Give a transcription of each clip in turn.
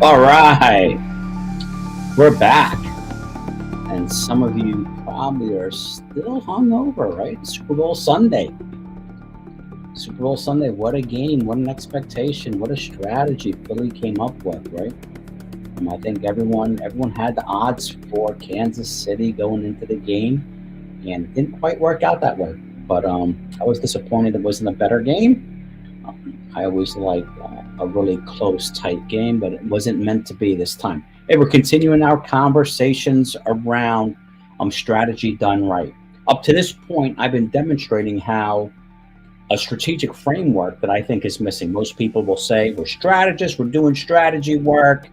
All right, we're back. And some of you probably are still hungover, right? Super Bowl Sunday. Super Bowl Sunday, what a game, what an expectation, what a strategy Philly came up with, right? I think everyone had the odds for Kansas City going into the game, and it didn't quite work out that way. But I was disappointed it wasn't a better game. I always like a really close, tight game, but it wasn't meant to be this time. Hey, we're continuing our conversations around strategy done right. Up to this point, I've been demonstrating how a strategic framework that I think is missing. Most people will say, we're strategists, we're doing strategy work,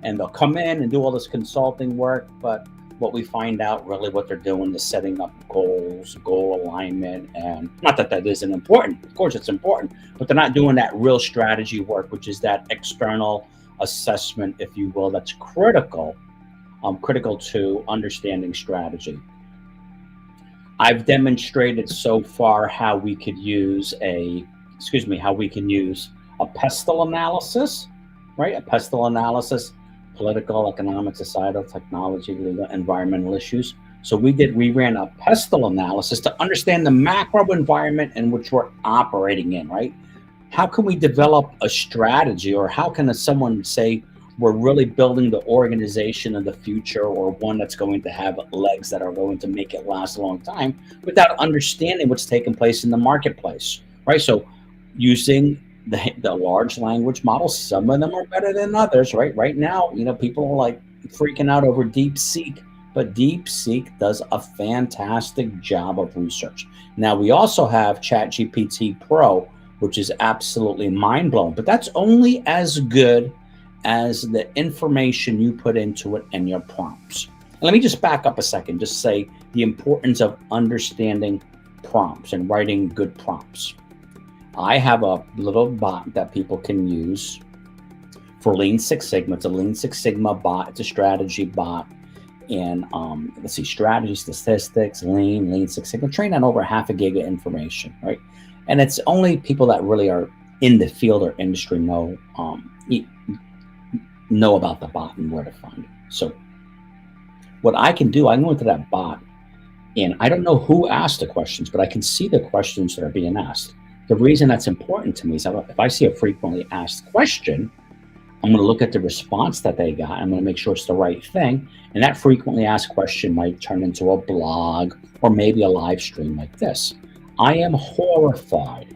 and they'll come in and do all this consulting work, but what we find out really what they're doing is setting up goals, goal alignment, and not that that isn't important. Of course, it's important, but they're not doing that real strategy work, which is that external assessment, if you will, that's critical to understanding strategy. I've demonstrated so far how we could use how we can use a pestle analysis, right? A pestle analysis, political, economic, societal, technology, legal, environmental issues. So we ran a pestle analysis to understand the macro environment in which we're operating in, right? How can we develop a strategy, or how can someone say we're really building the organization of the future, or one that's going to have legs that are going to make it last a long time, without understanding what's taking place in the marketplace, right? So using the large language models, some of them are better than others, right? Right now, people are like freaking out over DeepSeek, but DeepSeek does a fantastic job of research. Now, we also have ChatGPT Pro, which is absolutely mind blowing, but that's only as good as the information you put into it and your prompts. And let me just back up a second, just say the importance of understanding prompts and writing good prompts. I have a little bot that people can use for Lean Six Sigma. It's a Lean Six Sigma bot. It's a strategy bot. And let's see, strategy, statistics, Lean Six Sigma, trained on over half a gig of information, right? And it's only people that really are in the field or industry know about the bot and where to find it. So what I can do, I can go into that bot, and I don't know who asked the questions, but I can see the questions that are being asked. The reason that's important to me is that if I see a frequently asked question, I'm going to look at the response that they got. I'm going to make sure it's the right thing. And that frequently asked question might turn into a blog or maybe a live stream like this. I am horrified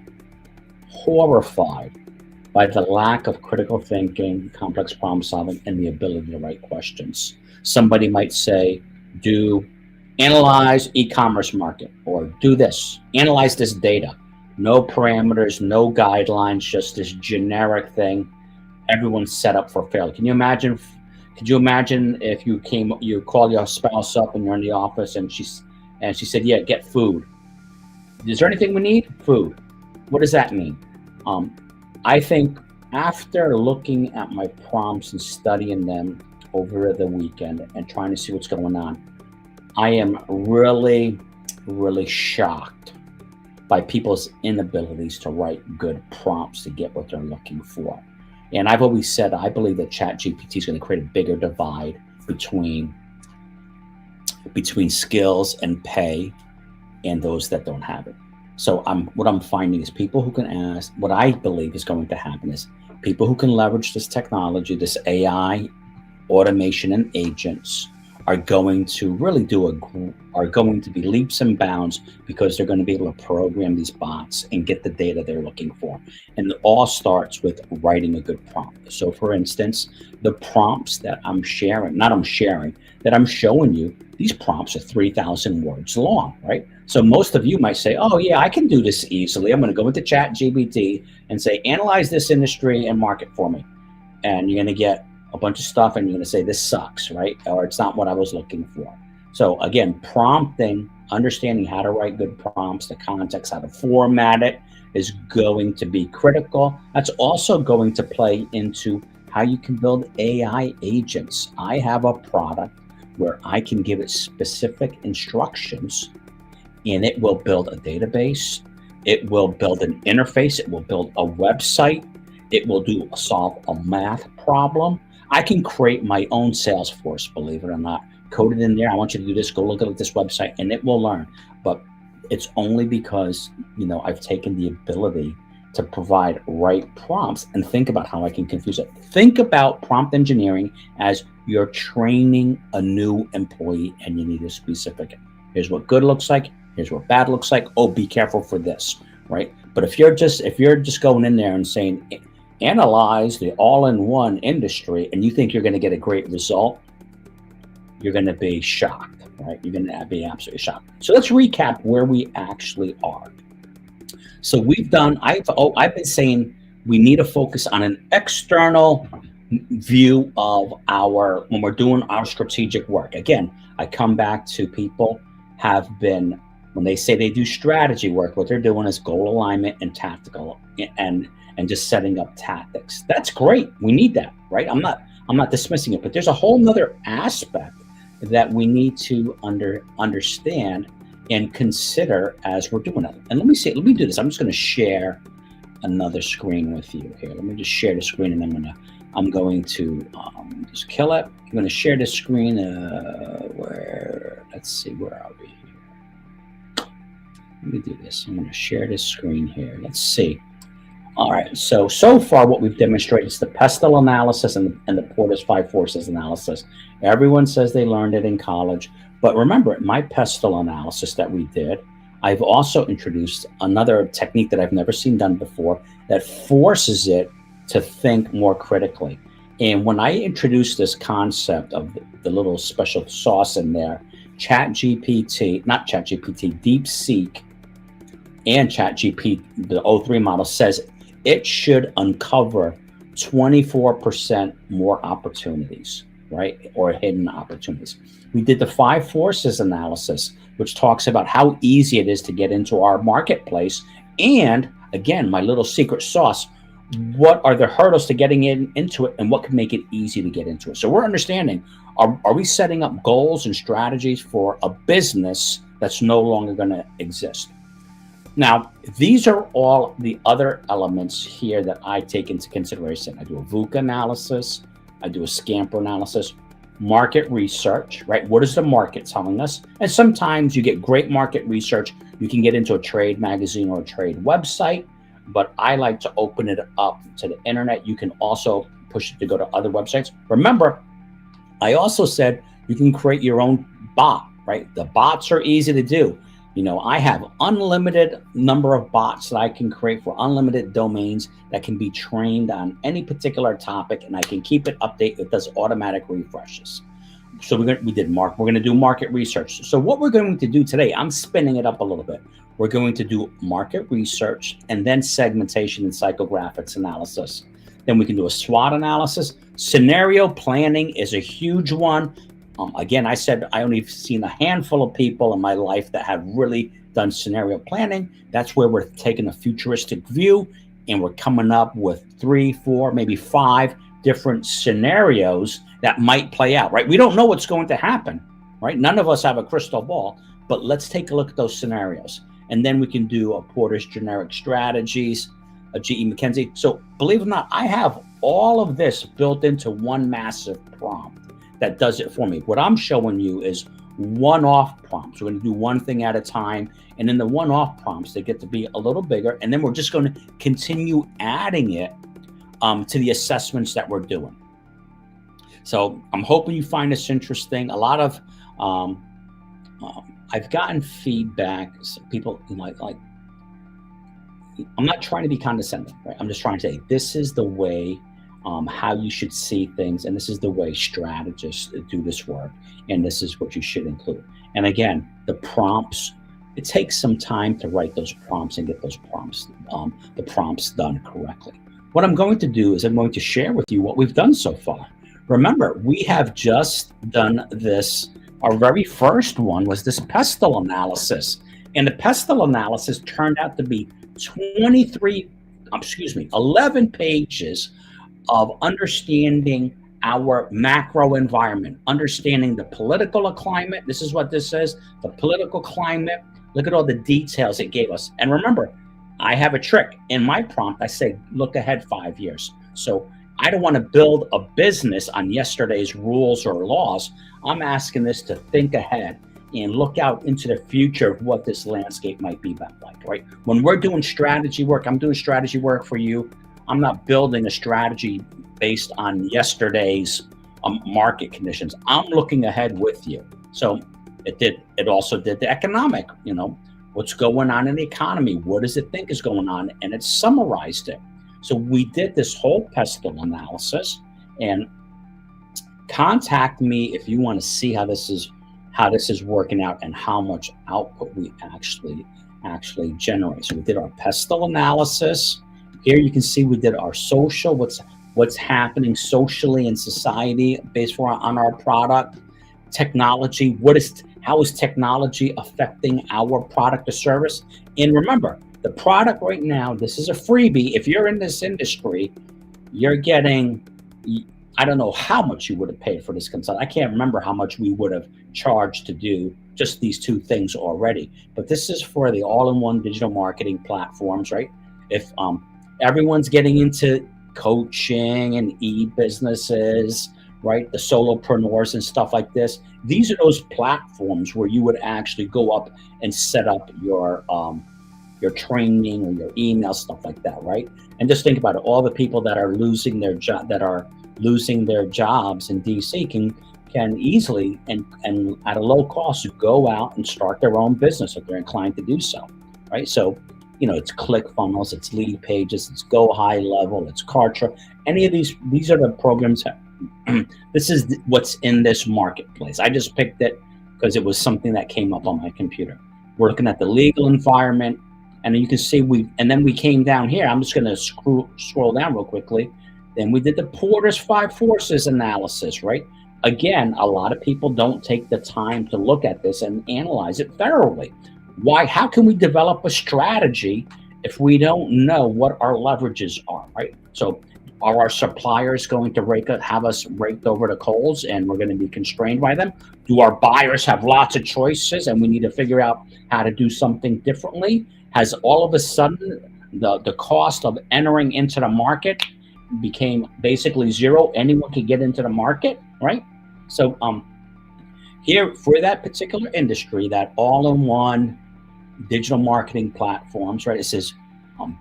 by the lack of critical thinking, complex problem solving, and the ability to write questions. Somebody might say, analyze e-commerce market, or do this, analyze this data. No parameters, no guidelines, just this generic thing. Everyone's set up for failure. Could you imagine if you call your spouse up and you're in the office and she said, yeah, get food. Is there anything we need? Food. What does that mean? I think after looking at my prompts and studying them over the weekend and trying to see what's going on, I am really, really shocked by people's inabilities to write good prompts to get what they're looking for. And I've always said, I believe that ChatGPT is going to create a bigger divide between skills and pay and those that don't have it. So what I'm finding is people who can ask, what I believe is going to happen is people who can leverage this technology, this AI, automation, and agents are going to really are going to be leaps and bounds, because they're going to be able to program these bots and get the data they're looking for. And it all starts with writing a good prompt. So for instance, the prompts that I'm showing you, these prompts are 3,000 words long, right? So most of you might say, oh yeah, I can do this easily. I'm going to go into ChatGPT and say, analyze this industry and market for me. And you're going to get a bunch of stuff and you're going to say, this sucks, right? Or it's not what I was looking for. So again, prompting, understanding how to write good prompts, the context, how to format it is going to be critical. That's also going to play into how you can build AI agents. I have a product where I can give it specific instructions, and it will build a database. It will build an interface. It will build a website. It will solve a math problem. I can create my own Salesforce, believe it or not, code it in there. I want you to do this, go look at this website, and it will learn. But it's only because, I've taken the ability to provide right prompts and think about how I can confuse it. Think about prompt engineering as you're training a new employee and you need a specific. Here's what good looks like. Here's what bad looks like. Oh, be careful for this, right? But if you're just going in there and saying, analyze the all-in-one industry, and you think you're going to get a great result, you're going to be shocked, right? You're going to be absolutely shocked. So let's recap where we actually are. So I've been saying we need to focus on an external view of when we're doing our strategic work. Again, I come back to people when they say they do strategy work, what they're doing is goal alignment and tactical and just setting up tactics. That's great. We need that, right? I'm not dismissing it, but there's a whole nother aspect that we need to understand and consider as we're doing it. And let me do this. I'm just going to share another screen with you here. Let me just share the screen, and I'm going to just kill it. I'm going to share the screen. Let's see, where are we here? Let me do this. I'm going to share this screen here. Let's see. All right. So far, what we've demonstrated is the pestle analysis and the Porter's 5 forces analysis. Everyone says they learned it in college. But remember, my pestle analysis that we did, I've also introduced another technique that I've never seen done before that forces it to think more critically. And when I introduced this concept of the little special sauce in there, DeepSeek and ChatGPT, the O3 model, says it should uncover 24% more opportunities, right? Or hidden opportunities. We did the 5 forces analysis, which talks about how easy it is to get into our marketplace. And again, my little secret sauce, what are the hurdles to getting into it, and what can make it easy to get into it? So we're understanding, are we setting up goals and strategies for a business that's no longer going to exist? Now, these are all the other elements here that I take into consideration. I do a VUCA analysis. I do a Scamper analysis. Market research, right? What is the market telling us? And sometimes you get great market research. You can get into a trade magazine or a trade website, but I like to open it up to the internet. You can also push it to go to other websites. Remember, I also said you can create your own bot, right? The bots are easy to do. I have unlimited number of bots that I can create for unlimited domains that can be trained on any particular topic, and I can keep it updated. It does automatic refreshes. So we're going to do market research. So what we're going to do today, I'm spinning it up a little bit. We're going to do market research and then segmentation and psychographics analysis. Then we can do a SWOT analysis. Scenario planning is a huge one. Again, I said I only seen a handful of people in my life that have really done scenario planning. That's where we're taking a futuristic view and we're coming up with 3, 4, maybe 5 different scenarios that might play out, right? We don't know what's going to happen, right? None of us have a crystal ball, but let's take a look at those scenarios. And then we can do a Porter's generic strategies, a GE McKenzie. So believe it or not, I have all of this built into one massive prompt that does it for me. What I'm showing you is one-off prompts. We're going to do one thing at a time. And in the one-off prompts, they get to be a little bigger. And then we're just going to continue adding it to the assessments that we're doing. So I'm hoping you find this interesting. A lot of, I've gotten feedback. So people like, I'm not trying to be condescending, right? I'm just trying to say, this is the way how you should see things, and this is the way strategists do this work, and this is what you should include. And again, the prompts, it takes some time to write those prompts and get those prompts, the prompts done correctly. What I'm going to do is I'm going to share with you what we've done so far. Remember, we have just done this. Our very first one was this pestle analysis, and the pestle analysis turned out to be 11 pages of understanding our macro environment, understanding the political climate. This is what this says, the political climate. Look at all the details it gave us. And remember, I have a trick. In my prompt, I say, look ahead 5 years. So I don't want to build a business on yesterday's rules or laws. I'm asking this to think ahead and look out into the future of what this landscape might be like, right? When we're doing strategy work, I'm doing strategy work for you. I'm not building a strategy based on yesterday's market conditions. I'm looking ahead with you. So it also did the economic, what's going on in the economy? What does it think is going on? And it summarized it. So we did this whole pestle analysis, and contact me if you want to see how this is working out and how much output we actually generate. So we did our pestle analysis. Here you can see we did our social, what's happening socially in society based on our product. Technology, how is technology affecting our product or service? And remember, the product right now, this is a freebie. If you're in this industry, you're getting, I don't know how much you would have paid for this consult. I can't remember how much we would have charged to do just these two things already. But this is for the all-in-one digital marketing platforms, right? If everyone's getting into coaching and e-businesses, right? The solopreneurs and stuff like this. These are those platforms where you would actually go up and set up your training or your email, stuff like that, right? And just think about it. All the people that are losing their jobs in DC can easily and at a low cost go out and start their own business if they're inclined to do so, right? So, it's ClickFunnels, it's Lead Pages, it's GoHighLevel, it's Kartra. Any of these are the programs. This is what's in this marketplace. I just picked it because it was something that came up on my computer. We're looking at the legal environment, and you can see then we came down here. I'm just going to scroll down real quickly. Then we did the Porter's 5 Forces analysis, right? Again, a lot of people don't take the time to look at this and analyze it thoroughly. Why? How can we develop a strategy if we don't know what our leverages are, right? So are our suppliers going to have us raked over the coals and we're going to be constrained by them? Do our buyers have lots of choices and we need to figure out how to do something differently? Has all of a sudden the cost of entering into the market became basically zero? Anyone could get into the market, right? So here for that particular industry, that all-in-one digital marketing platforms, right? It says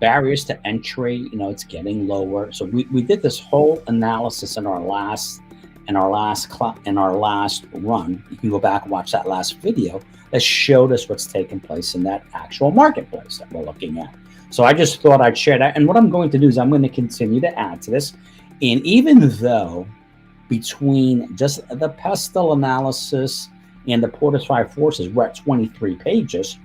barriers to entry, it's getting lower. So we did this whole analysis in our last run. You can go back and watch that last video that showed us what's taking place in that actual marketplace that we're looking at. So I just thought I'd share that. And what I'm going to do is I'm going to continue to add to this. And even though between just the pestle analysis and the Porter's 5 Forces, we're at 23 pages,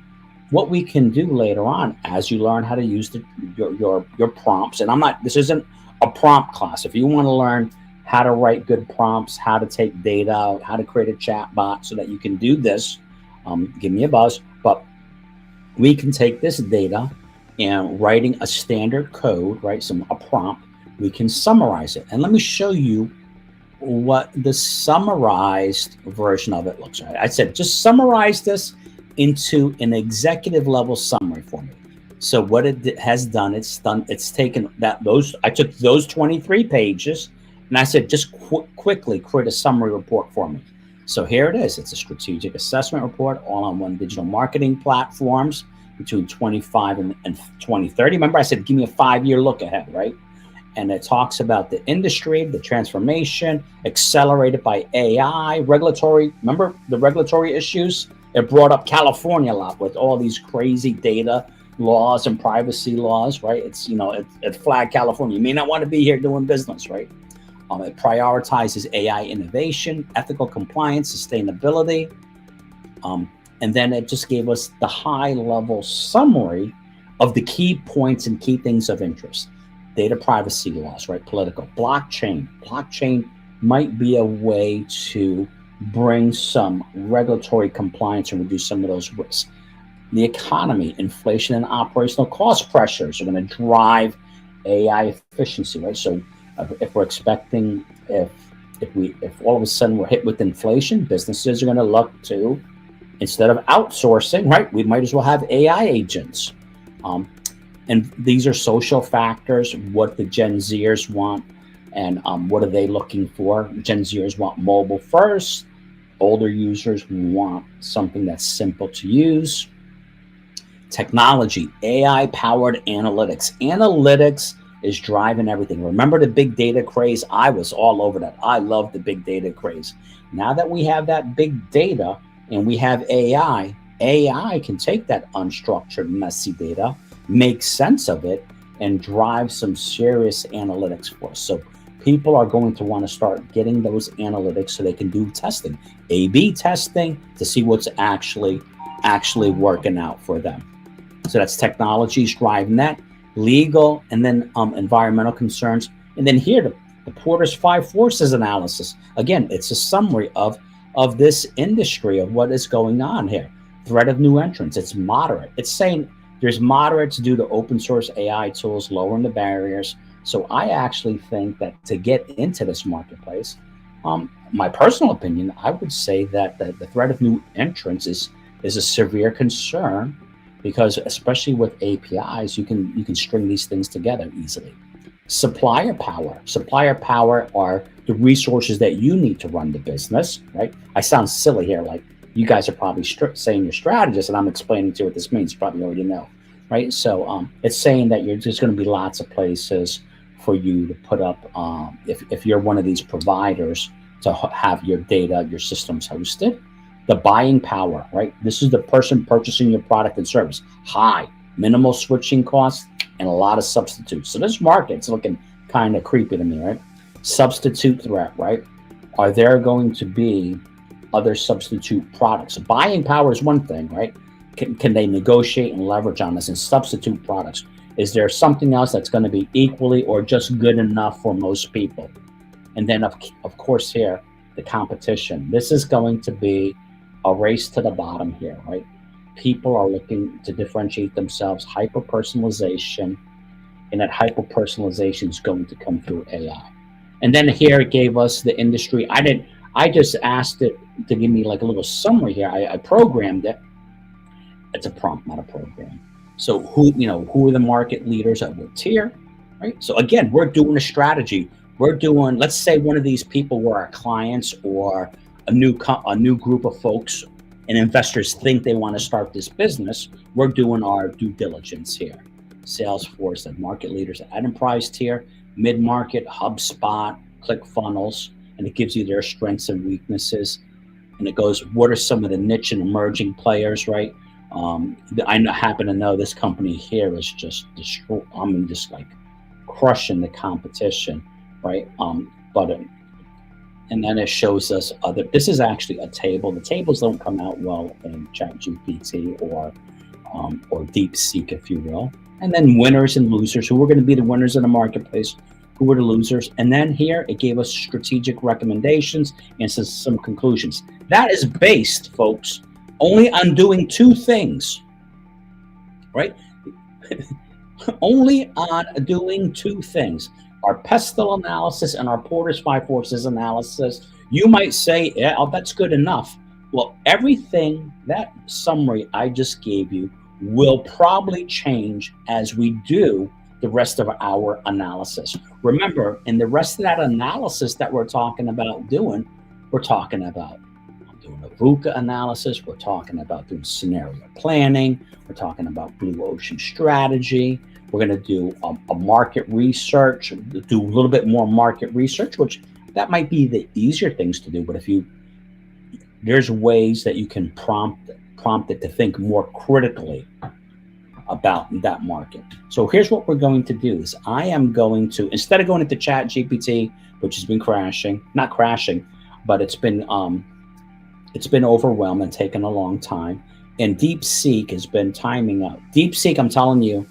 what we can do later on as you learn how to use your prompts, and this isn't a prompt class. If you want to learn how to write good prompts, how to take data, how to create a chat bot so that you can do this, give me a buzz. But we can take this data and writing a standard code, right? A prompt, we can summarize it. And let me show you what the summarized version of it looks like. I said, just summarize this into an executive level summary for me. So what it has done, it's taken I took those 23 pages and I said, just quickly create a summary report for me. So here it is. It's a strategic assessment report, all-in-one digital marketing platforms between 25 and 2030. Remember I said, give me a 5-year look ahead, right? And it talks about the industry, the transformation, accelerated by AI, remember the regulatory issues? It brought up California a lot with all these crazy data laws and privacy laws, right? It's, it flagged California. You may not want to be here doing business, right? It prioritizes AI innovation, ethical compliance, sustainability. And then it just gave us the high-level summary of the key points and key things of interest. Data privacy laws, right? Political. Blockchain. Blockchain might be a way to bring some regulatory compliance and reduce some of those risks. The economy, inflation and operational cost pressures are going to drive AI efficiency, right? So if we're expecting, if all of a sudden we're hit with inflation, businesses are going to look to, instead of outsourcing, right? We might as well have AI agents. And these are social factors, what the Gen Zers want. And what are they looking for? Gen Zers want mobile first. Older users want something that's simple to use. Technology, AI-powered analytics. Analytics is driving everything. Remember the big data craze? I was all over that. I love the big data craze. Now that we have that big data and we have AI, AI can take that unstructured, messy data, make sense of it, and drive some serious analytics for us. So people are going to want to start getting those analytics so they can do testing, A/B testing, to see what's actually working out for them. So that's technologies driving that, legal, and then environmental concerns. And then here, the Porter's 5 Forces analysis. Again, it's a summary of this industry, of what is going on here. Threat of new entrants. It's moderate. It's saying there's moderates due to open source AI tools, lowering the barriers. So I actually think that to get into this marketplace, my personal opinion, I would say that the threat of new entrants is a severe concern, because especially with APIs, you can string these things together easily. Supplier power are the resources that you need to run the business, right? I sound silly here, like you guys are probably saying you're strategists, and I'm explaining to you what this means. You probably already know, right? So it's saying that there's going to be lots of places for you to put up, if you're one of these providers, to have your data, your systems hosted. The buying power, right? This is the person purchasing your product and service. High, minimal switching costs, and a lot of substitutes. So this market's looking kind of creepy to me, right? Substitute threat, right? Are there going to be other substitute products? Buying power is one thing, right? Can they negotiate and leverage on this and substitute products? Is there something else that's going to be equally or just good enough for most people? And then, of course, here, the competition. This is going to be a race to the bottom here, right? People are looking to differentiate themselves, hyper-personalization, and that hyper-personalization is going to come through AI. And then here it gave us the industry. I just asked it to give me like a little summary here. I programmed it. It's a prompt, not a program. So who are the market leaders at what tier, right? So again, we're doing a strategy. We're doing, let's say one of these people were our clients, or a new group of folks and investors think they want to start this business. We're doing our due diligence here. Salesforce and market leaders at enterprise tier, mid-market, HubSpot, ClickFunnels, and it gives you their strengths and weaknesses. And it goes, what are some of the niche and emerging players, right? I happen to know this company here is just just like crushing the competition, right? And then it shows us this is actually a table. The tables don't come out well in ChatGPT or DeepSeek, if you will. And then winners and losers, who were going to be the winners in the marketplace, who were the losers. And then here it gave us strategic recommendations and some conclusions. That is based, folks, only on doing two things, right? Only on doing two things. Our pestle analysis and our Porter's 5 Forces analysis. You might say, yeah, that's good enough. Well, everything, that summary I just gave you, will probably change as we do the rest of our analysis. Remember, in the rest of that analysis that we're talking about doing, we're talking about doing a VUCA analysis. We're talking about doing scenario planning. We're talking about blue ocean strategy. We're going to do a market research, do a little bit more market research, which that might be the easier things to do. But there's ways that you can prompt it to think more critically about that market. So here's what we're going to do is I am going to, instead of going into ChatGPT, which has been not crashing, but it's been overwhelmed and taken a long time. And DeepSeek has been timing out. DeepSeek, I'm telling you,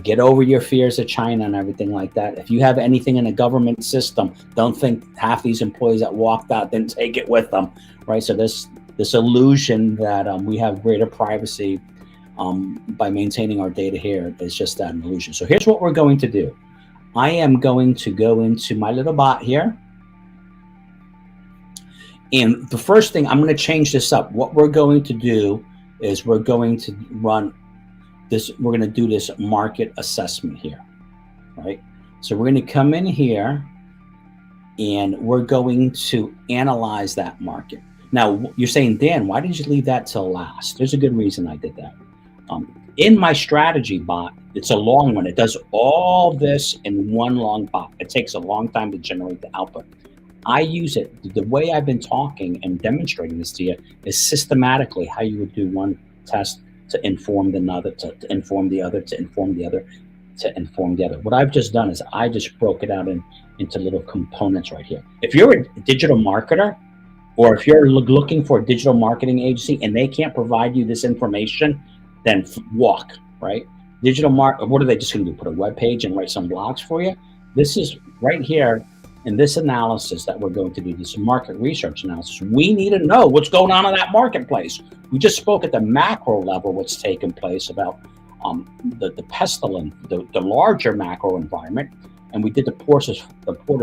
get over your fears of China and everything like that. If you have anything in a government system, don't think half these employees that walked out didn't take it with them, right? So this illusion that we have greater privacy by maintaining our data here is just an illusion. So here's what we're going to do. I am going to go into my little bot here. And the first thing, I'm going to change this up. What we're going to do is we're going to run this. We're going to do this market assessment here, right? So we're going to come in here and we're going to analyze that market. Now, you're saying, Dan, why did you leave that till last? There's a good reason I did that. In my strategy bot, it's a long one. It does all this in one long bot. It takes a long time to generate the output. I use it, the way I've been talking and demonstrating this to you is systematically how you would do one test to inform another, to inform the other, to inform the other, to inform the other. What I've just done is I just broke it out into little components right here. If you're a digital marketer, or if you're looking for a digital marketing agency and they can't provide you this information, then walk, right? What are they just going to do? Put a web page and write some blogs for you? This is right here in this analysis that we're going to do, this market research analysis. We need to know what's going on in that marketplace. We just spoke at the macro level what's taking place about the pestilence, the larger macro environment, and we did the Porter's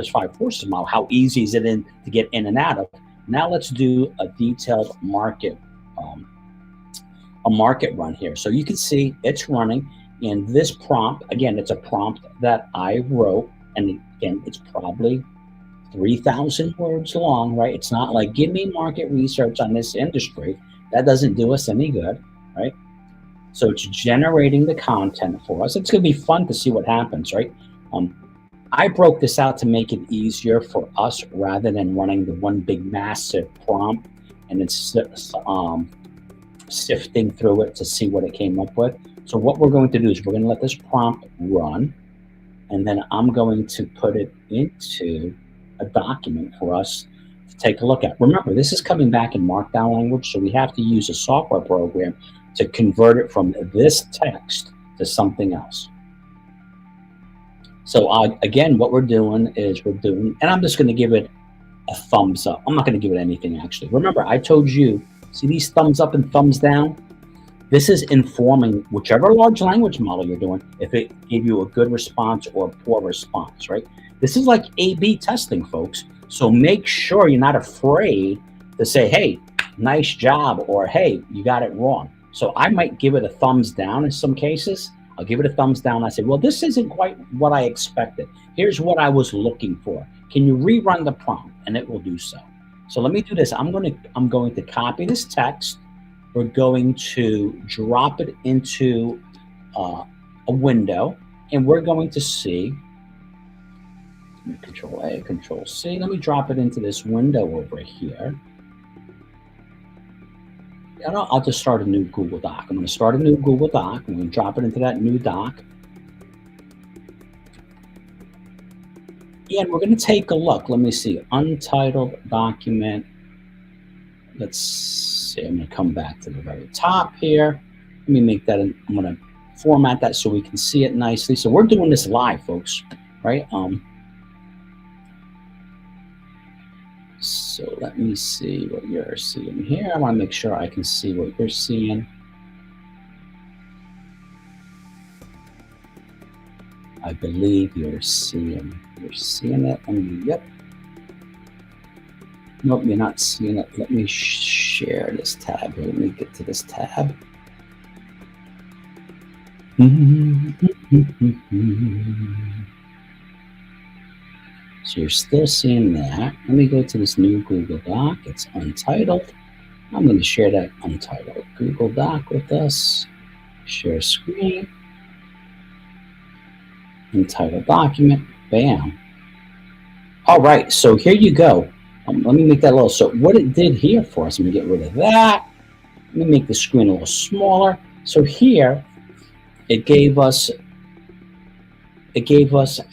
5 forces model. How easy is it to get in and out of? Now let's do a detailed market run here. So you can see it's running, and this prompt, again, it's a prompt that I wrote, and again, it's probably 3,000 words long, right? It's not like, give me market research on this industry. That doesn't do us any good, right? So it's generating the content for us. It's going to be fun to see what happens, right? I broke this out to make it easier for us rather than running the one big massive prompt and then sifting through it to see what it came up with. So what we're going to do is we're going to let this prompt run, and then I'm going to put it into a document for us to take a look at. Remember, this is coming back in Markdown language, so we have to use a software program to convert it from this text to something else. So again, what we're doing is and I'm just going to give it a thumbs up. I'm not going to give it anything, actually. Remember, I told you, see these thumbs up and thumbs down? This is informing whichever large language model you're doing, if it gave you a good response or a poor response, right? This is like A/B testing, folks. So make sure you're not afraid to say, hey, nice job, or hey, you got it wrong. So I might give it a thumbs down in some cases. I'll give it a thumbs down. I say, well, this isn't quite what I expected. Here's what I was looking for. Can you rerun the prompt? And it will do so. So let me do this. I'm going to copy this text. We're going to drop it into a window, and we're going to see, Control A, Control C. Let me drop it into this window over here. I'll just start a new Google Doc. I'm going to start a new Google Doc. I'm going to drop it into that new doc. And we're going to take a look. Let me see. Untitled document. Let's see. I'm going to come back to the very top here. Let me make that. I'm going to format that so we can see it nicely. So we're doing this live, folks, right? So let me see what you're seeing here. I want to make sure I can see what you're seeing. I believe you're seeing it. Yep. Nope, you're not seeing it. Let me share this tab here. Let me get to this tab. So you're still seeing that. Let me go to this new Google Doc. It's untitled. I'm going to share that untitled Google Doc with us. Share screen. Untitled document. Bam. All right. So here you go. Let me make that little. So what it did here for us, let me get rid of that. Let me make the screen a little smaller. So here, it gave us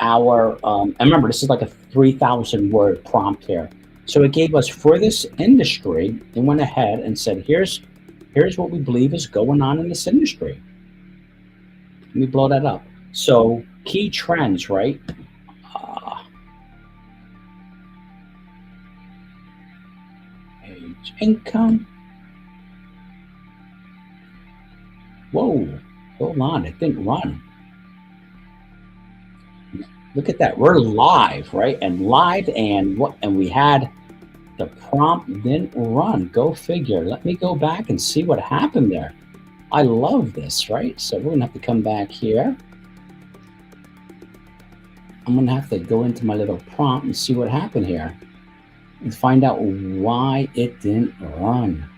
our, and remember, this is like a 3,000 word prompt here. So it gave us, for this industry, it went ahead and said, here's what we believe is going on in this industry. Let me blow that up. So key trends, right? Age, income. Whoa, hold on, it didn't run. Look at that, we're live, right? And we had the prompt didn't run. Go figure. Let me go back and see what happened there. I love this, right? So we're gonna have to come back here. I'm going to have to go into my little prompt and see what happened here and find out why it didn't run.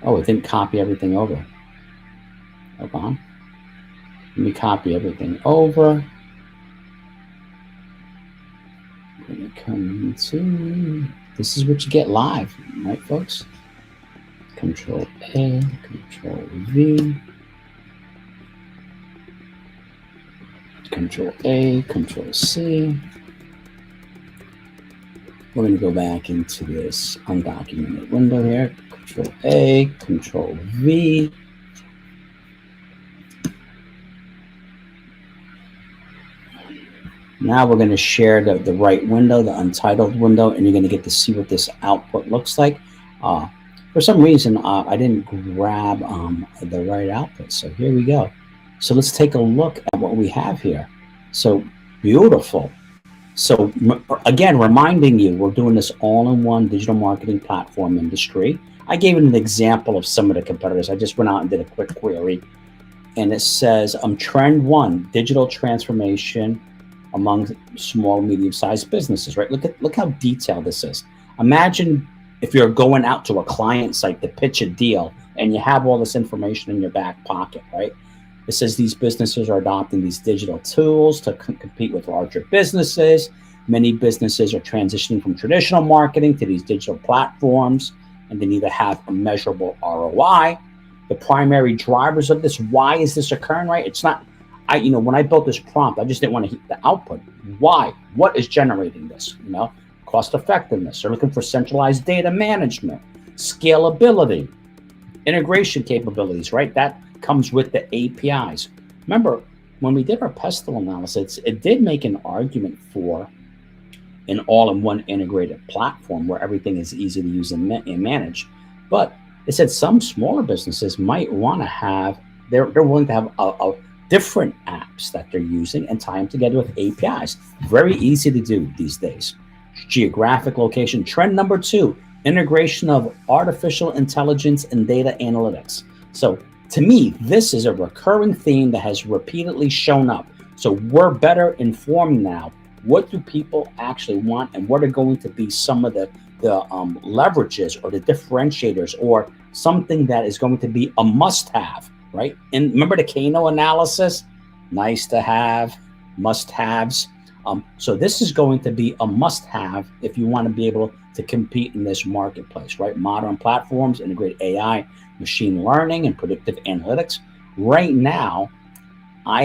Oh, it didn't copy everything over. Hold on. Let me copy everything over. I'm going to come to, this is what you get live, right, folks? Control A, Control V. Control A, Control C. We're going to go back into this undocumented window here. Control A, Control V. Now we're going to share the right window, the untitled window, and you're going to get to see what this output looks like. For some reason, I didn't grab the right output. So here we go. So let's take a look at what we have here. So beautiful. So again, reminding you, we're doing this all-in-one digital marketing platform industry. I gave an example of some of the competitors. I just went out and did a quick query. And it says, trend 1, digital transformation among small, medium-sized businesses, right? Look how detailed this is. Imagine if you're going out to a client site to pitch a deal and you have all this information in your back pocket, right? It says these businesses are adopting these digital tools to compete with larger businesses. Many businesses are transitioning from traditional marketing to these digital platforms, and they need to have a measurable ROI. The primary drivers of this, why is this occurring, right? It's not, when I built this prompt, I just didn't want to hit the output. Why? What is generating this? Cost effectiveness. They're looking for centralized data management, scalability, integration capabilities, right? That comes with the APIs. Remember, when we did our pestle analysis, it did make an argument for an all-in-one integrated platform where everything is easy to use and manage. But it said some smaller businesses might want to have, they're willing to have a different apps that they're using and tie them together with APIs. Very easy to do these days. Geographic location. Trend number 2, integration of artificial intelligence and data analytics. So to me, this is a recurring theme that has repeatedly shown up. So we're better informed now. What do people actually want, and what are going to be some of the leverages or the differentiators or something that is going to be a must-have, right? And remember the Kano analysis? Nice to have, must-haves. So this is going to be a must-have if you want to be able to compete in this marketplace, right? Modern platforms integrate AI, machine learning, and predictive analytics. Right now, I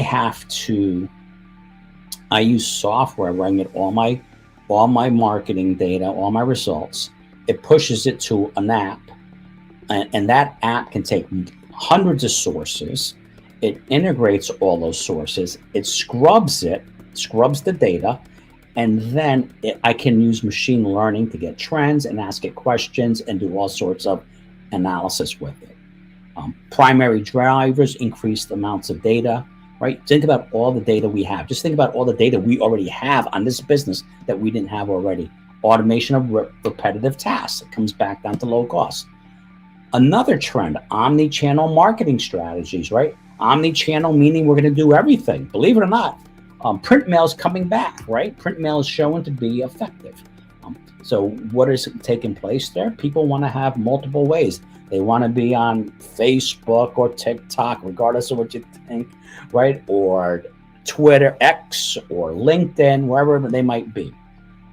use software where I get all my marketing data, all my results. It pushes it to an app, and that app can take hundreds of sources. It integrates all those sources. It scrubs the data, and then I can use machine learning to get trends and ask it questions and do all sorts of analysis with it. Primary drivers, increased amounts of data, right? Think about all the data we have. Just think about all the data we already have on this business that we didn't have already. Automation of repetitive tasks. It comes back down to low cost. Another trend, omni-channel marketing strategies, right? Omni-channel meaning we're going to do everything. Believe it or not, print mail is coming back, right? Print mail is shown to be effective. So what is taking place there? People want to have multiple ways. They want to be on Facebook or TikTok, regardless of what you think, right? Or Twitter, X, or LinkedIn, wherever they might be.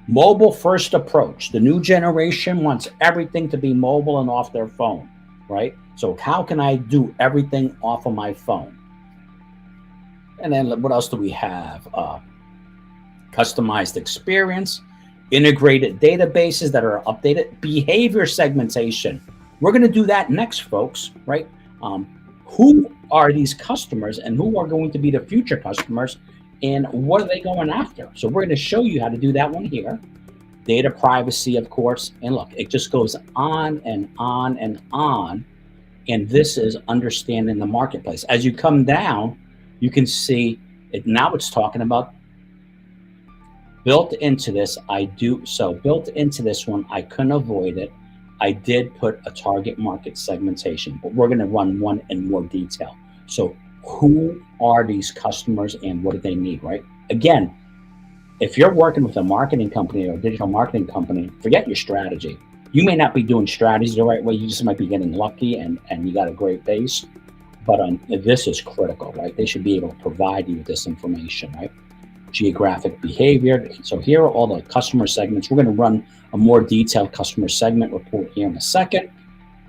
Mobile first approach. The new generation wants everything to be mobile and off their phone, right? So how can I do everything off of my phone? And then what else do we have? Customized experience, integrated databases that are updated, behavior segmentation. We're going to do that next, folks, right? Who are these customers and who are going to be the future customers and what are they going after? So we're going to show you how to do that one here. Data privacy, of course. And look, it just goes on and on and on. And this is understanding the marketplace. As you come down, you can see it. Now it's talking about built into this. Built into this one, I couldn't avoid it. I did put a target market segmentation, but we're going to run one in more detail. So who are these customers and what do they need, right? Again, if you're working with a marketing company or a digital marketing company, forget your strategy. You may not be doing strategy the right way. You just might be getting lucky and you got a great base. But this is critical, right? They should be able to provide you with this information, right? Geographic behavior. So here are all the customer segments. We're going to run a more detailed customer segment report here in a second.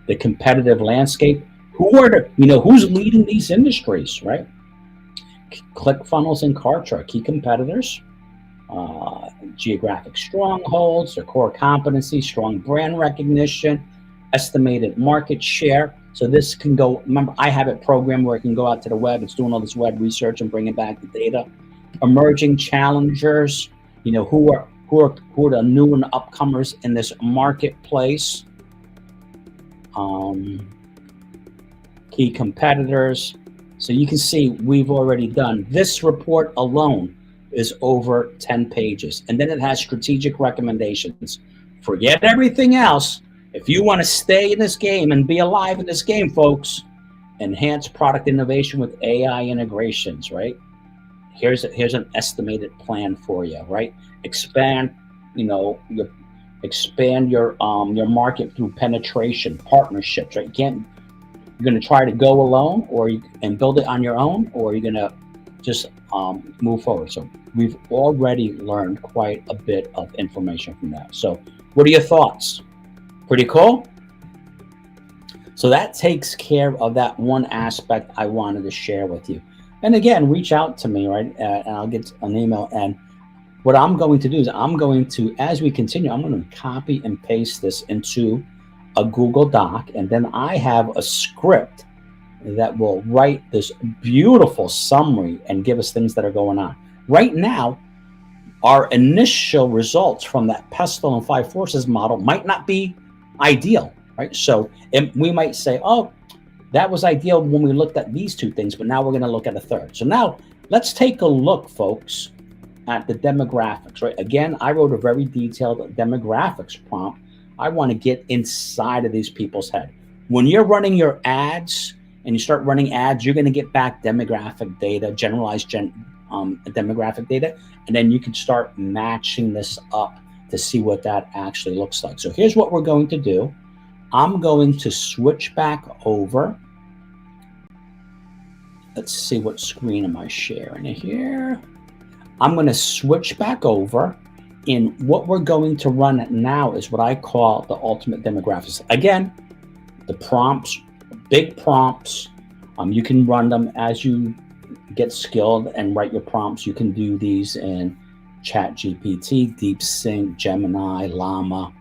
The competitive landscape. Who are the, who's leading these industries, right? ClickFunnels and Kartra, key competitors. Geographic strongholds, their core competency, strong brand recognition, estimated market share. So this can go, remember, I have it programmed where it can go out to the web. It's doing all this web research and bringing back the data. Emerging challengers, who are the new and upcomers in this marketplace. Key competitors. So you can see we've already done this report alone is over 10 pages. And then it has strategic recommendations. Forget everything else. If you want to stay in this game and be alive in this game, folks, enhance product innovation with AI integrations, right? Here's an estimated plan for you, right? Expand, expand your market through penetration, partnerships, right? You're going to try to go alone and build it on your own, or you're going to just move forward. So we've already learned quite a bit of information from that. So what are your thoughts? Pretty cool? So that takes care of that one aspect I wanted to share with you. And again, reach out to me, right? And I'll get an email. And what I'm going to do is as we continue, I'm going to copy and paste this into a Google Doc. And then I have a script that will write this beautiful summary and give us things that are going on. Right now, our initial results from that pestle and 5 forces model might not be ideal, right? So we might say, oh, that was ideal when we looked at these 2 things, but now we're going to look at a third. So now let's take a look, folks, at the demographics, right? Again, I wrote a very detailed demographics prompt. I want to get inside of these people's head. When you're running your ads, and you start running ads, you're going to get back demographic data, generalized demographic data, and then you can start matching this up to see what that actually looks like. So here's what we're going to do. I'm going to switch back over. Let's see, what screen am I sharing here? I'm going to switch back over. And what we're going to run now is what I call the ultimate demographics. Again, the prompts, big prompts. You can run them as you get skilled and write your prompts. You can do these in ChatGPT, DeepSync, Gemini, Llama.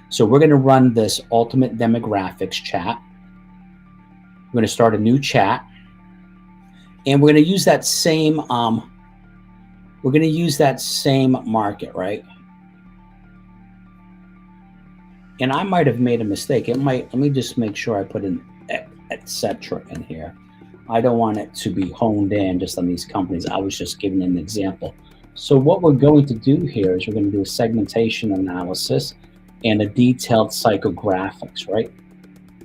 So we're going to run this ultimate demographics chat. We're going to start a new chat, and we're going to use that same. Market, right? And I might have made a mistake. Let me just make sure I put in etc. in here. I don't want it to be honed in just on these companies. I was just giving an example. So what we're going to do here is we're going to do a segmentation analysis and a detailed psychographics, right?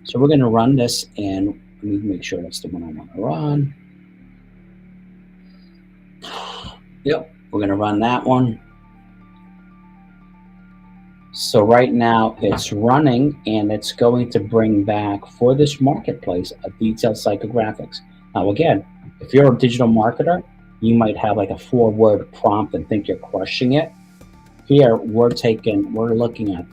So we're going to run this, and let me make sure that's the one I want to run. Yep, we're going to run that one. So right now it's running, and it's going to bring back for this marketplace a detailed psychographics. Now again, if you're a digital marketer, you might have like a 4-word prompt and think you're crushing it. Here we're looking at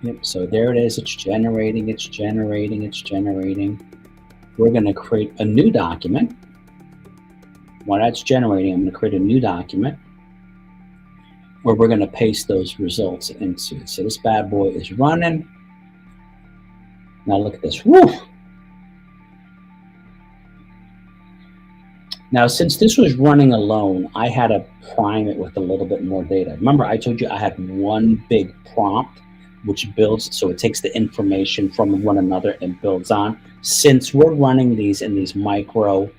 Yep, so there it is. It's generating. We're going to create a new document. While that's generating, I'm going to create a new document where we're going to paste those results into. So this bad boy is running. Now look at this. Woo! Now, since this was running alone, I had to prime it with a little bit more data. Remember, I told you I had one big prompt, which builds, so it takes the information from one another and builds on. Since we're running these in these micro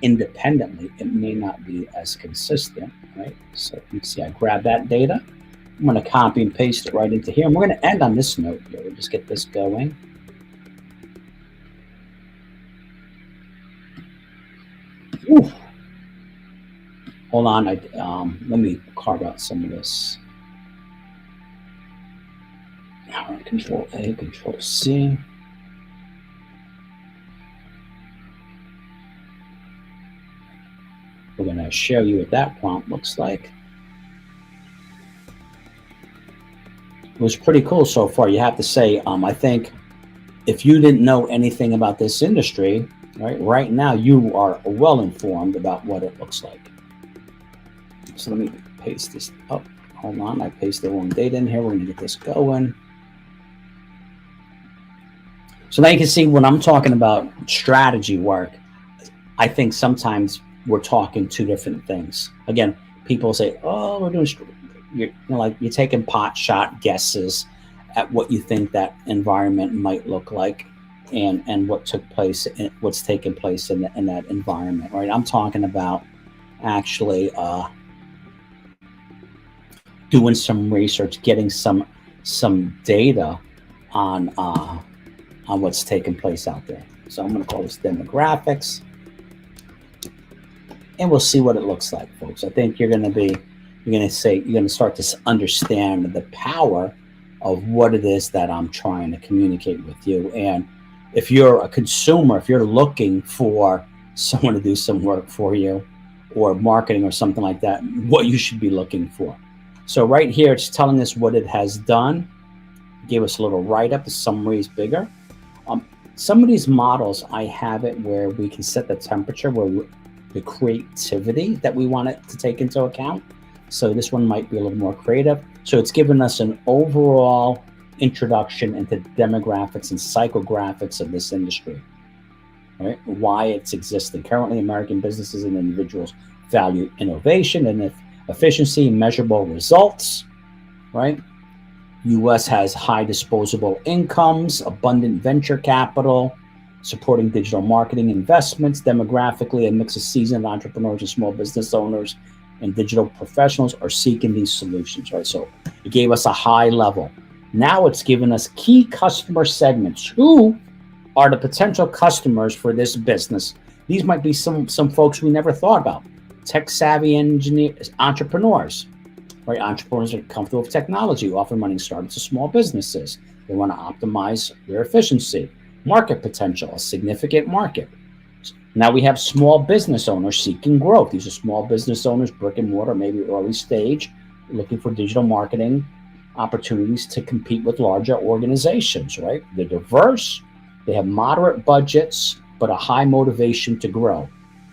independently, it may not be as consistent, right? So you see, I grab that data. I'm going to copy and paste it right into here. And we're going to end on this note here. We'll just get this going. Ooh. Hold on. Let me carve out some of this. All right, Control A, Control C. We're going to show you what that prompt looks like. It was pretty cool so far. You have to say, I think if you didn't know anything about this industry, right now you are well informed about what it looks like. So let me paste this up. Hold on, I pasted the wrong data in here. We're going to get this going. So now you can see when I'm talking about strategy work, I think sometimes we're talking two different things. Again, people say, "Oh, we're doing," you're taking pot shot guesses at what you think that environment might look like, and what took place, what's taken place in that environment. Right? I'm talking about actually doing some research, getting some data on what's taking place out there. So I'm going to call this demographics, and we'll see what it looks like, folks. I think you're going to start to understand the power of what it is that I'm trying to communicate with you. And if you're a consumer, if you're looking for someone to do some work for you, or marketing or something like that, what you should be looking for. So right here, it's telling us what it has done. Gave us a little write-up. The summary is bigger. Some of these models, I have it where we can set the temperature, the creativity that we want it to take into account. So this one might be a little more creative. So it's given us an overall introduction into demographics and psychographics of this industry, right? Why it's existing. Currently, American businesses and individuals value innovation and efficiency, measurable results, right? U.S. has high disposable incomes, abundant venture capital, supporting digital marketing investments. Demographically, a mix of seasoned entrepreneurs and small business owners and digital professionals are seeking these solutions, right? So it gave us a high level. Now it's given us key customer segments. Who are the potential customers for this business? These might be some folks we never thought about. Tech-savvy engineers, entrepreneurs, right? Entrepreneurs are comfortable with technology, often running startups to small businesses. They want to optimize their efficiency. Market potential, a significant market. Now we have small business owners seeking growth. These are small business owners, brick and mortar, maybe early stage, looking for digital marketing opportunities to compete with larger organizations, right? They're diverse, they have moderate budgets, but a high motivation to grow.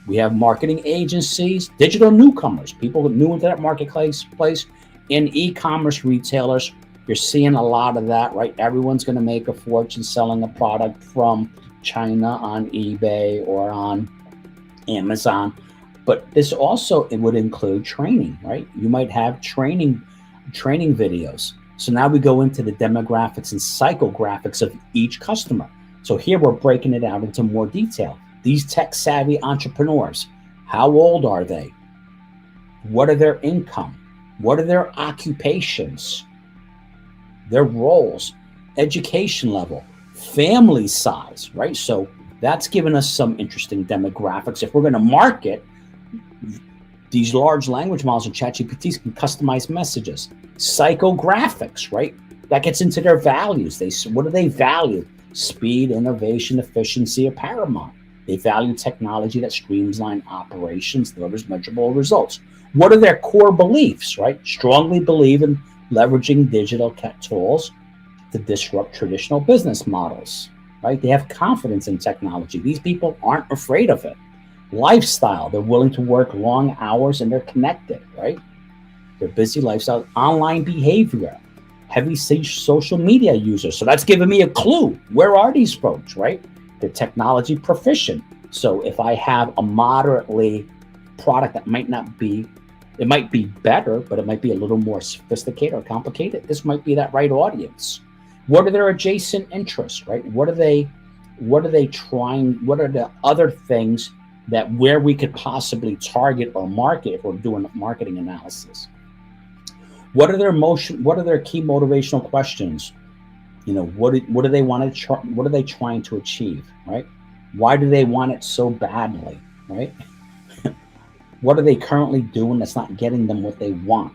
We have marketing agencies, digital newcomers, people new into that marketplace, in e-commerce retailers. You're seeing a lot of that, right? Everyone's going to make a fortune selling a product from China on eBay or on Amazon. But this also, it would include training, right? You might have training videos. So now we go into the demographics and psychographics of each customer. So here we're breaking it out into more detail. These tech-savvy entrepreneurs, how old are they? What are their income? What are their occupations? Their roles, education level, family size, right? So that's given us some interesting demographics. If we're going to market, these large language models and ChatGPTs can customize messages. Psychographics, right? That gets into their values. What do they value? Speed, innovation, efficiency are paramount. They value technology that streamlines operations, delivers measurable results. What are their core beliefs, right? Strongly believe in leveraging digital tools to disrupt traditional business models, right? They have confidence in technology. These people aren't afraid of it. Lifestyle, they're willing to work long hours and they're connected, right? They're busy lifestyle. Online behavior, heavy social media users. So that's giving me a clue. Where are these folks, right? They're technology proficient. So if I have a moderately product that might not be, it might be better, but it might be a little more sophisticated or complicated, this might be that right audience. What are their adjacent interests, right? What are they trying? What are the other things that where we could possibly target or market if we're doing marketing analysis. What are their key motivational questions? What do they want to what are they trying to achieve, right? Why do they want it so badly, right? What are they currently doing that's not getting them what they want?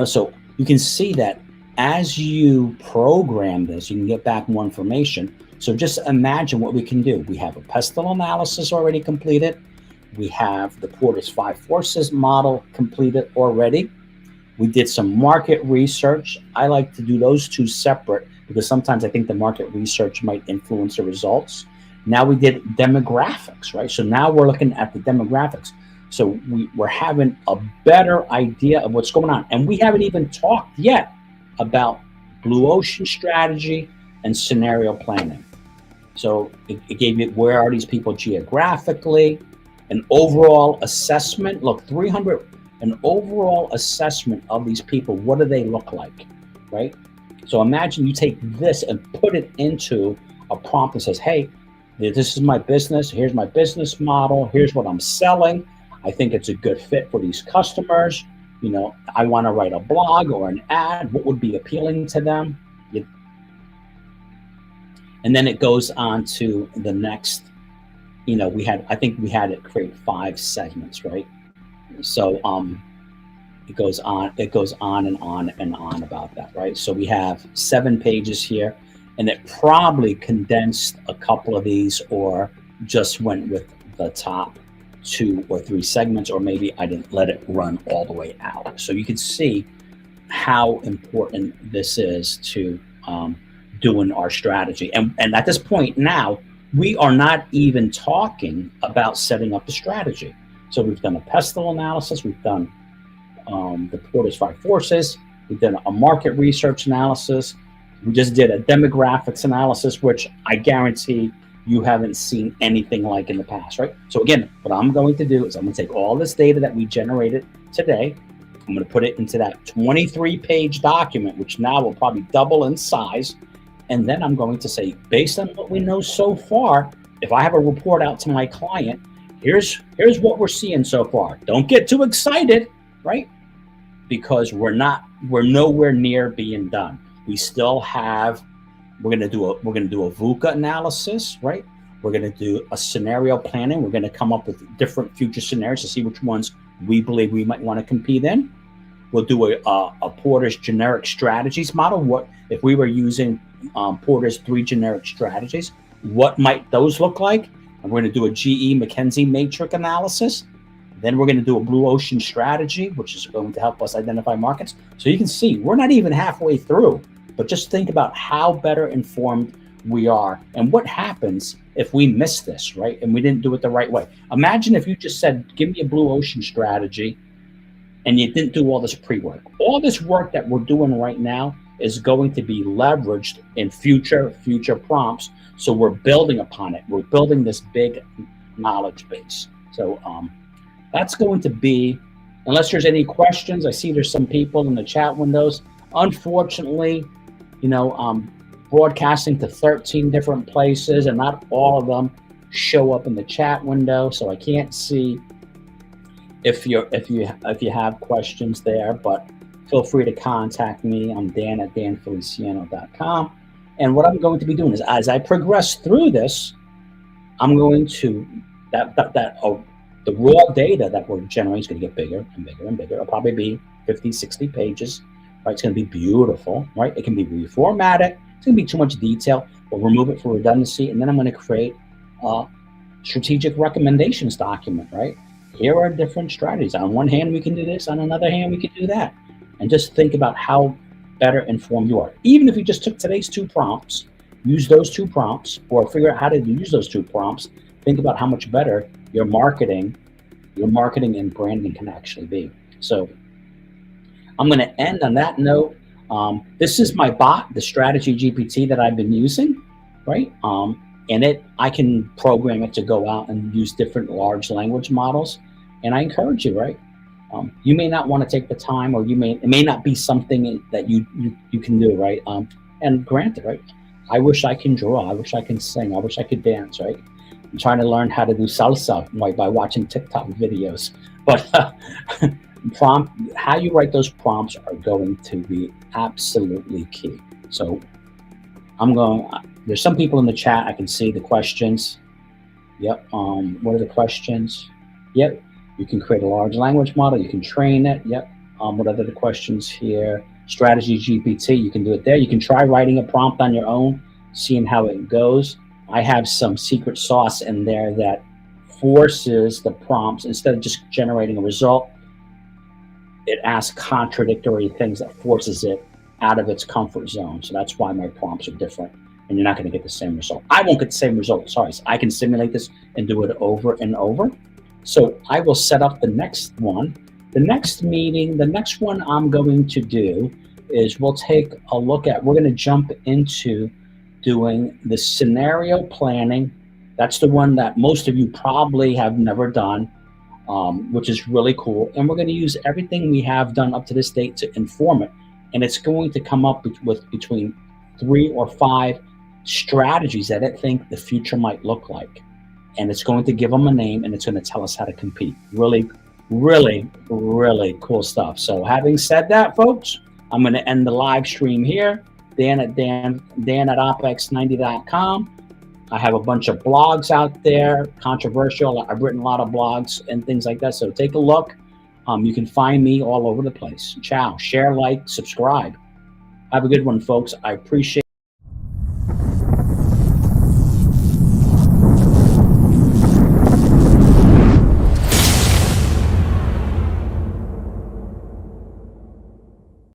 So you can see that as you program this, you can get back more information. So just imagine what we can do. We have a pestle analysis already completed. We have the Porter's 5 Forces model completed already. We did some market research. I like to do those two separate because sometimes I think the market research might influence the results. Now we did demographics, right? So now we're looking at the demographics. So we're having a better idea of what's going on. And we haven't even talked yet about blue ocean strategy and scenario planning. So it gave you where are these people geographically, an overall assessment. Look, 300, an overall assessment of these people. What do they look like, right? So imagine you take this and put it into a prompt that says, hey, this is my business. Here's my business model. Here's what I'm selling. I think it's a good fit for these customers. I want to write a blog or an ad. What would be appealing to them? And then it goes on to the next, I think we had it create 5 segments, right? So it goes on and on and on about that, right? So we have 7 pages here, and it probably condensed a couple of these or just went with the top 2 or 3 segments, or maybe I didn't let it run all the way out. So you can see how important this is to doing our strategy. And at this point now, we are not even talking about setting up the strategy. So we've done a pestle analysis, we've done the Porter's 5 Forces, we've done a market research analysis, we just did a demographics analysis, which I guarantee you haven't seen anything like in the past, right? So again, what I'm going to do is I'm going to take all this data that we generated today, I'm going to put it into that 23-page document, which now will probably double in size. And then I'm going to say, based on what we know so far, if I have a report out to my client, here's what we're seeing so far. Don't get too excited, right? Because we're nowhere near being done. We still have, we're going to do a VUCA analysis, right? We're going to do a scenario planning. We're going to come up with different future scenarios to see which ones we believe we might want to compete in. We'll do a Porter's generic strategies model. What if we were using Porter's 3 generic strategies? What might those look like? And we're going to do a GE McKinsey matrix analysis. Then we're going to do a blue ocean strategy, which is going to help us identify markets. So you can see we're not even halfway through, but just think about how better informed we are and what happens if we miss this, right? And we didn't do it the right way. Imagine if you just said, give me a blue ocean strategy, and you didn't do all this pre-work. All this work that we're doing right now is going to be leveraged in future prompts. So we're building upon it. We're building this big knowledge base. So that's going to be, unless there's any questions, I see there's some people in the chat windows. Unfortunately, broadcasting to 13 different places and not all of them show up in the chat window. So I can't see if you have questions there, but feel free to contact me. I'm Dan at danfeliciano.com. And what I'm going to be doing is, as I progress through this, I'm going to, the raw data that we're generating is going to get bigger and bigger and bigger. It'll probably be 50, 60 pages, right? It's going to be beautiful, right? It can be reformatted. It's going to be too much detail. We'll remove it for redundancy. And then I'm going to create a strategic recommendations document, right? Here are different strategies. On one hand, we can do this. On another hand, we can do that. And just think about how better informed you are. Even if you just took today's 2 prompts, use those 2 prompts, or figure out how to use those 2 prompts, think about how much better your marketing and branding can actually be. So I'm going to end on that note. This is my bot, the Strategy GPT that I've been using, right? And I can program it to go out and use different large language models. And I encourage you, right? You may not want to take the time, or it may not be something that you can do, right? And granted, right? I wish I can draw. I wish I can sing. I wish I could dance, right? I'm trying to learn how to do salsa by watching TikTok videos. But how you write those prompts are going to be absolutely key. So there's some people in the chat. I can see the questions. Yep. What are the questions? Yep. You can create a large language model. You can train it. Yep. What are the questions here? Strategy GPT. You can do it there. You can try writing a prompt on your own, seeing how it goes. I have some secret sauce in there that forces the prompts, instead of just generating a result, it asks contradictory things that forces it out of its comfort zone. So that's why my prompts are different, and you're not going to get the same result. I won't get the same result. Sorry. So I can simulate this and do it over and over. So I will set up the next one. The next meeting, the next one I'm going to do is we're going to jump into doing the scenario planning. That's the one that most of you probably have never done, which is really cool. And we're going to use everything we have done up to this date to inform it. And it's going to come up with between 3 or 5 strategies that it think the future might look like. And it's going to give them a name, and it's going to tell us how to compete. Really, really, really cool stuff. So having said that, folks, I'm going to end the live stream here. Dan at opex90.com. I have a bunch of blogs out there, controversial. I've written a lot of blogs and things like that. So take a look. You can find me all over the place. Ciao. Share, like, subscribe. Have a good one, folks. I appreciate